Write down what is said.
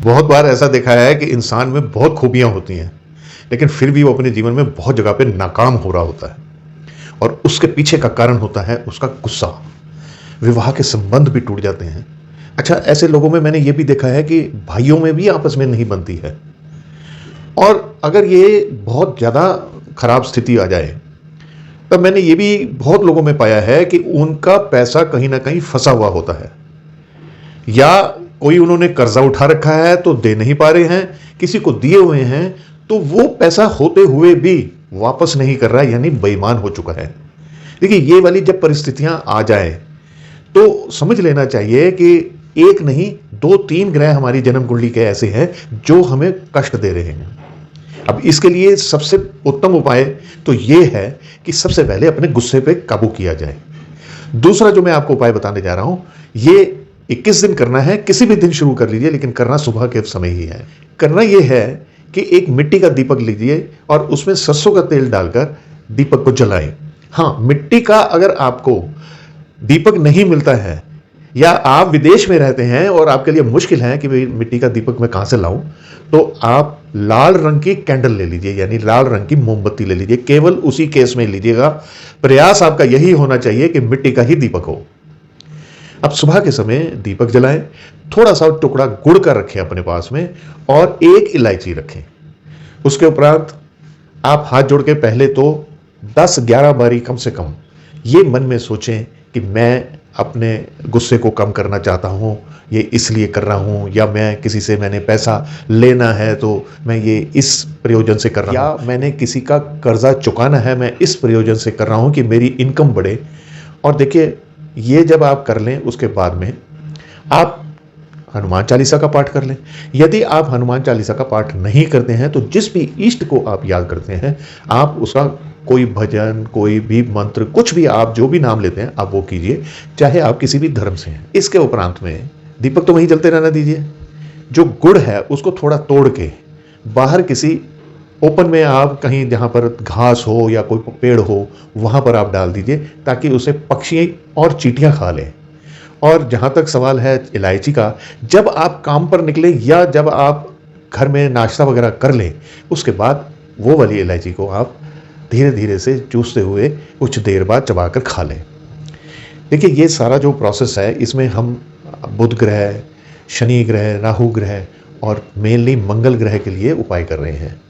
बहुत बार ऐसा देखा है कि इंसान में बहुत खूबियां होती हैं, लेकिन फिर भी वो अपने जीवन में बहुत जगह पे नाकाम हो रहा होता है। और उसके पीछे का कारण होता है उसका गुस्सा। विवाह के संबंध भी टूट जाते हैं। अच्छा, ऐसे लोगों में मैंने ये भी देखा है कि भाइयों में भी आपस में नहीं बनती है। और अगर ये बहुत ज़्यादा खराब स्थिति आ जाए, तब मैंने ये भी बहुत लोगों में पाया है कि उनका पैसा कहीं ना कहीं फंसा हुआ होता है, या कोई उन्होंने कर्जा उठा रखा है तो दे नहीं पा रहे हैं, किसी को दिए हुए हैं तो वो पैसा होते हुए भी वापस नहीं कर रहा है, यानी बेईमान हो चुका है। देखिए, ये वाली जब परिस्थितियां आ जाए तो समझ लेना चाहिए कि एक नहीं, दो तीन ग्रह हमारी जन्म कुंडली के ऐसे हैं जो हमें कष्ट दे रहे हैं। अब इसके लिए सबसे उत्तम उपाय तो ये है कि सबसे पहले अपने गुस्से पे काबू किया जाए। दूसरा जो मैं आपको उपाय बताने जा रहा हूं, ये 21 दिन करना है। किसी भी दिन शुरू कर लीजिए, लेकिन करना सुबह के समय ही है। करना यह है कि एक मिट्टी का दीपक लीजिए और उसमें सरसों का तेल डालकर दीपक को जलाएं। हाँ, मिट्टी का अगर आपको दीपक नहीं मिलता है, या आप विदेश में रहते हैं और आपके लिए मुश्किल है कि भाई मिट्टी का दीपक मैं कहां से लाऊं, तो आप लाल रंग की कैंडल ले लीजिए, यानी लाल रंग की मोमबत्ती ले लीजिए। केवल उसी केस में लीजिएगा। प्रयास आपका यही होना चाहिए कि मिट्टी का ही दीपक हो। अब सुबह के समय दीपक जलाएं, थोड़ा सा टुकड़ा गुड़ का रखें अपने पास में, और एक इलायची रखें। उसके उपरांत आप हाथ जोड़ के पहले तो 10-11 बारी कम से कम ये मन में सोचें कि मैं अपने गुस्से को कम करना चाहता हूँ, ये इसलिए कर रहा हूँ, या मैं किसी से मैंने पैसा लेना है तो मैं ये इस प्रयोजन से कर रहा हूँ, या मैंने किसी का कर्जा चुकाना है, मैं इस प्रयोजन से कर रहा हूँ कि मेरी इनकम बढ़े। और देखिए, ये जब आप कर लें, उसके बाद में आप हनुमान चालीसा का पाठ कर लें। यदि आप हनुमान चालीसा का पाठ नहीं करते हैं तो जिस भी इष्ट को आप याद करते हैं, आप उसका कोई भजन, कोई भी मंत्र, कुछ भी आप जो भी नाम लेते हैं आप वो कीजिए, चाहे आप किसी भी धर्म से हैं। इसके उपरांत में दीपक तो वहीं जलते रहना दीजिए। जो गुड़ है उसको थोड़ा तोड़ के बाहर किसी ओपन में, आप कहीं जहां पर घास हो या कोई पेड़ हो वहां पर आप डाल दीजिए, ताकि उसे पक्षी और चींटियां खा लें। और जहां तक सवाल है इलायची का, जब आप काम पर निकलें या जब आप घर में नाश्ता वगैरह कर लें, उसके बाद वो वाली इलायची को आप धीरे धीरे से चूसते हुए कुछ देर बाद चबाकर खा लें। देखिए, ये सारा जो प्रोसेस है, इसमें हम बुध ग्रह, शनि ग्रह, राहु ग्रह और मेनली मंगल ग्रह के लिए उपाय कर रहे हैं।